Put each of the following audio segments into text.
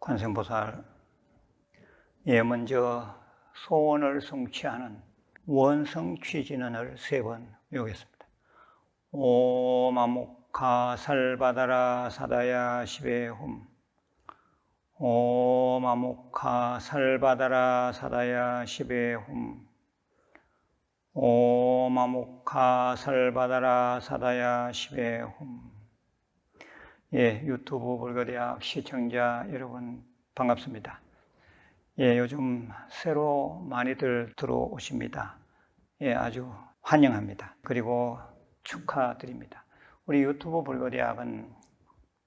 관세음보살, 먼저 소원을 성취하는 원성 취진언을 3번 외우겠습니다. 오마묵카 살바다라 사다야 시베훔. 오마묵카 살바다라 사다야 시베훔. 오마묵카 살바다라 사다야 시베훔. 유튜브 불교대학 시청자 여러분 반갑습니다. 요즘 새로 많이들 들어오십니다. 아주 환영합니다. 그리고 축하드립니다. 우리 유튜브 불교대학은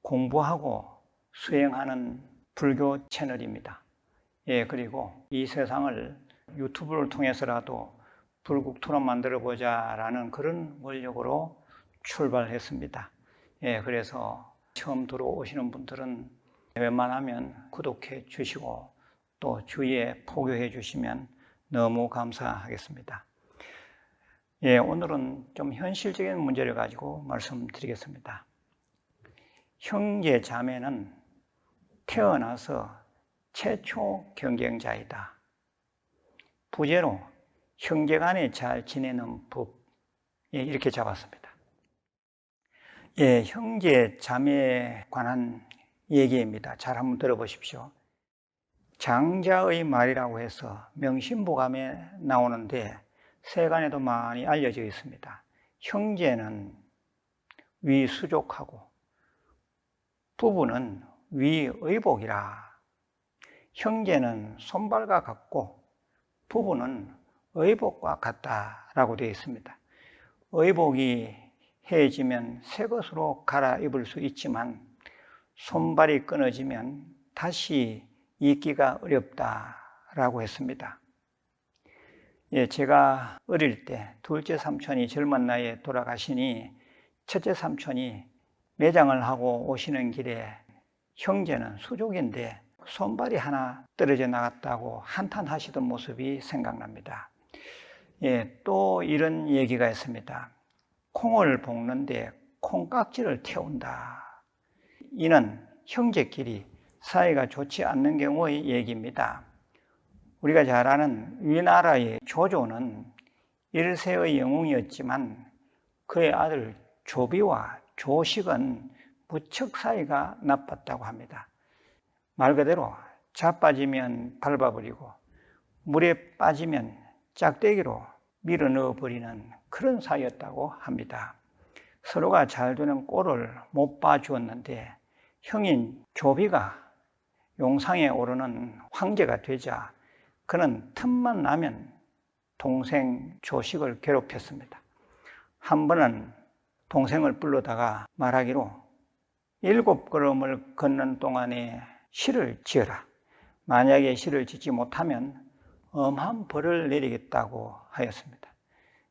공부하고 수행하는 불교 채널입니다. 그리고 이 세상을 유튜브를 통해서라도 불국토로 만들어보자 라는 그런 원력으로 출발했습니다. 그래서 처음 들어오시는 분들은 웬만하면 구독해 주시고 또 주위에 포교해 주시면 너무 감사하겠습니다. 오늘은 좀 현실적인 문제를 가지고 말씀드리겠습니다. 형제 자매는 태어나서 최초 경쟁자이다. 부제로 형제간에 잘 지내는 법, 이렇게 잡았습니다. 형제 자매에 관한 얘기입니다. 잘 한번 들어보십시오. 장자의 말이라고 해서 명심보감에 나오는데 세간에도 많이 알려져 있습니다. 형제는 위수족하고 부부는 위의복이라. 형제는 손발과 같고 부부는 의복과 같다라고 되어 있습니다. 의복이 해지면 새 것으로 갈아입을 수 있지만 손발이 끊어지면 다시 입기가 어렵다라고 했습니다. 제가 어릴 때 둘째 삼촌이 젊은 나이에 돌아가시니 첫째 삼촌이 매장을 하고 오시는 길에 형제는 수족인데 손발이 하나 떨어져 나갔다고 한탄하시던 모습이 생각납니다. 또 이런 얘기가 있습니다. 콩을 볶는데 콩깍지를 태운다. 이는 형제끼리 사이가 좋지 않는 경우의 얘기입니다. 우리가 잘 아는 위나라의 조조는 1세의 영웅이었지만 그의 아들 조비와 조식은 무척 사이가 나빴다고 합니다. 말 그대로 자빠지면 밟아버리고 물에 빠지면 짝대기로 밀어 넣어버리는 그런 사이였다고 합니다. 서로가 잘 되는 꼴을 못 봐주었는데 형인 조비가 용상에 오르는 황제가 되자 그는 틈만 나면 동생 조식을 괴롭혔습니다. 한 번은 동생을 불러다가 말하기로 7걸음을 걷는 동안에 시를 지어라. 만약에 시를 짓지 못하면 엄한 벌을 내리겠다고 하였습니다.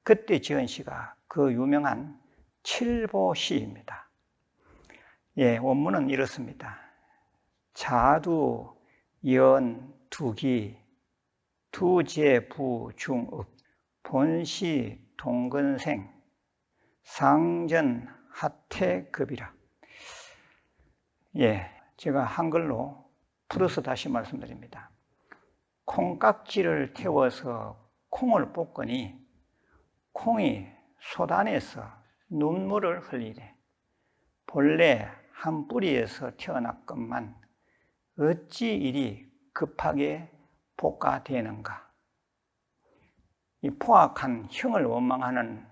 그때 지은 시가 그 유명한 칠보시입니다. 원문은 이렇습니다. 자두, 연, 두기, 두제부, 중읍, 본시, 동근생, 상전, 하태급이라. 제가 한글로 풀어서 다시 말씀드립니다. 콩깍지를 태워서 콩을 볶으니 콩이 쏟아내서 눈물을 흘리래. 본래 한 뿌리에서 태어났건만 어찌 이리 급하게 볶아대는가. 이 포악한 형을 원망하는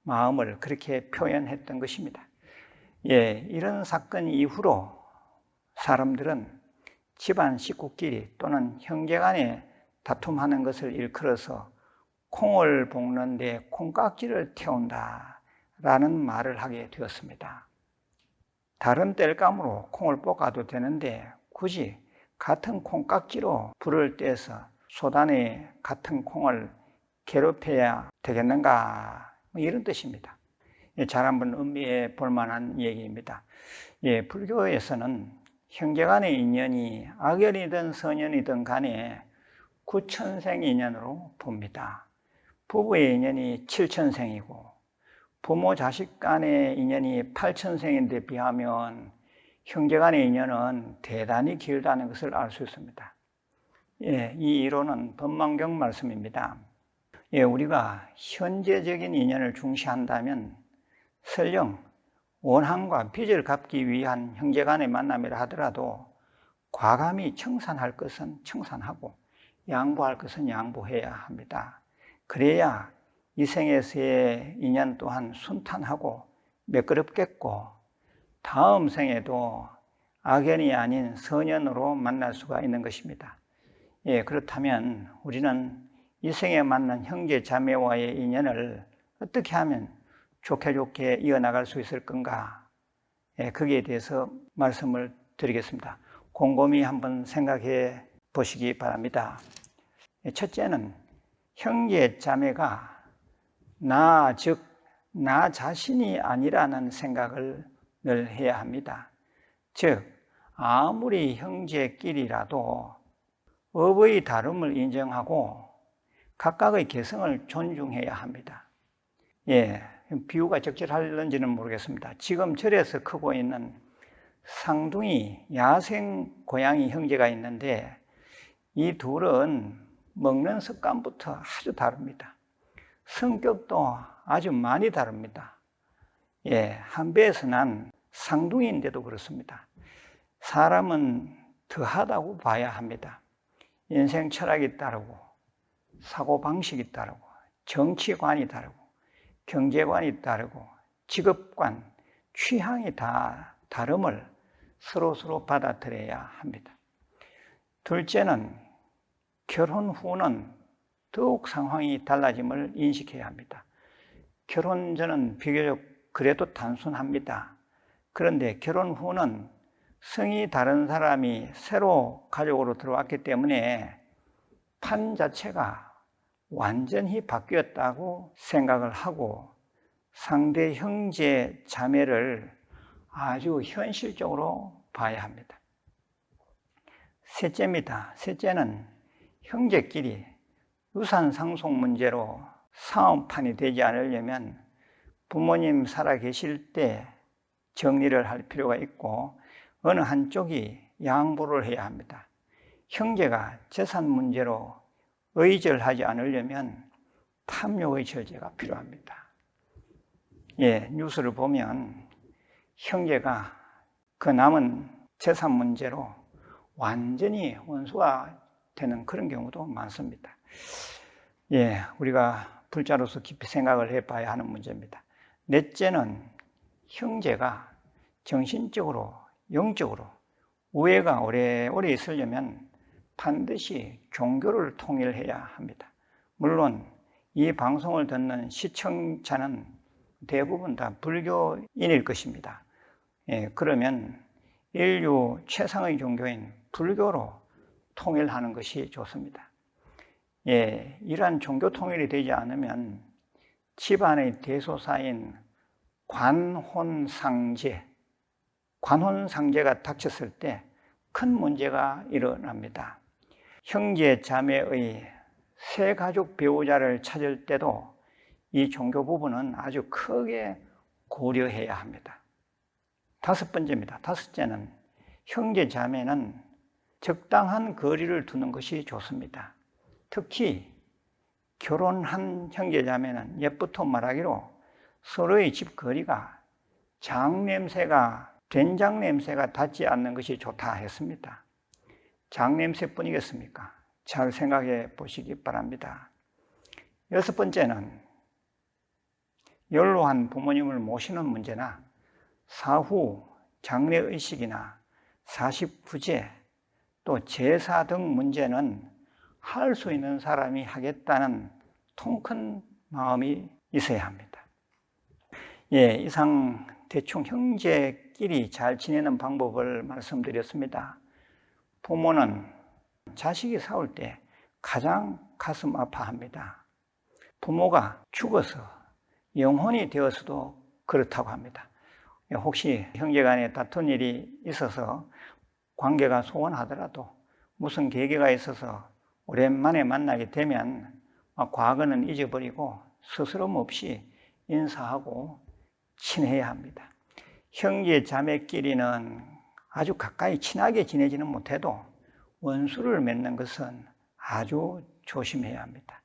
마음을 그렇게 표현했던 것입니다. 이런 사건 이후로 사람들은 집안 식구끼리 또는 형제간에 다툼하는 것을 일컬어서 콩을 볶는데 콩깍지를 태운다 라는 말을 하게 되었습니다. 다른 땔감으로 콩을 볶아도 되는데 굳이 같은 콩깍지로 불을 떼서 쏟아내 같은 콩을 괴롭혀야 되겠는가, 이런 뜻입니다. 잘 한번 음미해 볼 만한 얘기입니다. 불교에서는 형제간의 인연이 악연이든 선연이든 간에 구천생 인연으로 봅니다. 부부의 인연이 7천생이고 부모 자식 간의 인연이 8천생인데 비하면 형제 간의 인연은 대단히 길다는 것을 알 수 있습니다. 예, 이 이론은 법망경 말씀입니다. 예, 우리가 현재적인 인연을 중시한다면 설령 원한과 빚을 갚기 위한 형제 간의 만남이라 하더라도 과감히 청산할 것은 청산하고 양보할 것은 양보해야 합니다. 그래야 이 생에서의 인연 또한 순탄하고 매끄럽겠고 다음 생에도 악연이 아닌 선연으로 만날 수가 있는 것입니다. 예, 그렇다면 우리는 이 생에 만난 형제 자매와의 인연을 어떻게 하면 좋게 이어나갈 수 있을 건가? 예, 거기에 대해서 말씀을 드리겠습니다. 곰곰이 한번 생각해 보시기 바랍니다. 첫째는 형제 자매가 나 자신이 아니라는 생각을 늘 해야 합니다. 즉, 아무리 형제끼리라도 업의 다름을 인정하고 각각의 개성을 존중해야 합니다. 예, 비유가 적절할는지는 모르겠습니다. 지금 절에서 크고 있는 쌍둥이 야생 고양이 형제가 있는데 이 둘은 먹는 습관부터 아주 다릅니다. 성격도 아주 많이 다릅니다. 예, 한 배에서 난 쌍둥이인데도 그렇습니다. 사람은 더하다고 봐야 합니다. 인생 철학이 다르고 사고방식이 다르고 정치관이 다르고 경제관이 다르고 직업관, 취향이 다 다름을 서로 받아들여야 합니다. 둘째는 결혼 후는 더욱 상황이 달라짐을 인식해야 합니다. 결혼 전은 비교적 그래도 단순합니다. 그런데 결혼 후는 성이 다른 사람이 새로 가족으로 들어왔기 때문에 판 자체가 완전히 바뀌었다고 생각을 하고 상대 형제 자매를 아주 현실적으로 봐야 합니다. 셋째입니다. 셋째는 형제끼리 유산 상속 문제로 싸움판이 되지 않으려면 부모님 살아 계실 때 정리를 할 필요가 있고 어느 한쪽이 양보를 해야 합니다. 형제가 재산 문제로 의절하지 않으려면 탐욕의 절제가 필요합니다. 예, 뉴스를 보면 형제가 그 남은 재산 문제로 완전히 원수가 되는 그런 경우도 많습니다. 예, 우리가 불자로서 깊이 생각을 해봐야 하는 문제입니다. 넷째는 형제가 정신적으로, 영적으로 우애가 오래오래 있으려면 반드시 종교를 통일해야 합니다. 물론 이 방송을 듣는 시청자는 대부분 다 불교인일 것입니다. 예, 그러면 인류 최상의 종교인 불교로 통일하는 것이 좋습니다. 예, 이러한 종교 통일이 되지 않으면 집안의 대소사인 관혼상제가 닥쳤을 때 큰 문제가 일어납니다. 형제 자매의 새 가족 배우자를 찾을 때도 이 종교 부분은 아주 크게 고려해야 합니다. 다섯 번째입니다. 다섯째는 형제 자매는 적당한 거리를 두는 것이 좋습니다. 특히 결혼한 형제 자매는 옛부터 말하기로 서로의 집 거리가 된장 냄새가 닿지 않는 것이 좋다 했습니다. 장 냄새뿐이겠습니까? 잘 생각해 보시기 바랍니다. 여섯 번째는 연로한 부모님을 모시는 문제나 사후 장례의식이나 49제 또 제사 등 문제는 할 수 있는 사람이 하겠다는 통큰 마음이 있어야 합니다. 예, 이상 대충 형제끼리 잘 지내는 방법을 말씀드렸습니다. 부모는 자식이 싸울 때 가장 가슴 아파합니다. 부모가 죽어서 영혼이 되어서도 그렇다고 합니다. 혹시 형제간에 다툰 일이 있어서 관계가 소원하더라도 무슨 계기가 있어서 오랜만에 만나게 되면 과거는 잊어버리고 스스럼 없이 인사하고 친해야 합니다. 형제 자매끼리는 아주 가까이 친하게 지내지는 못해도 원수를 맺는 것은 아주 조심해야 합니다.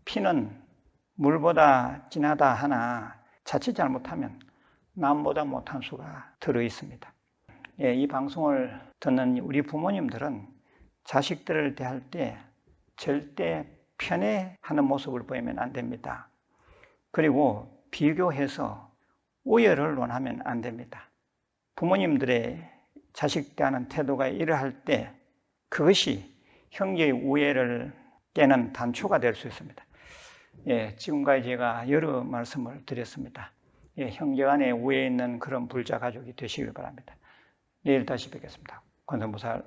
피는 물보다 진하다 하나 자칫 잘못하면 남보다 못한 수가 들어 있습니다. 이 방송을 듣는 우리 부모님들은 자식들을 대할 때 절대 편애하는 모습을 보이면 안 됩니다. 그리고 비교해서 우열을 논하면 안 됩니다. 부모님들의 자식 대하는 태도가 이러할 때 그것이 형제의 우애를 깨는 단초가 될 수 있습니다. 지금까지 제가 여러 말씀을 드렸습니다. 형제 간에 우애 있는 그런 불자 가족이 되시길 바랍니다. 내일 다시 뵙겠습니다. 권선무사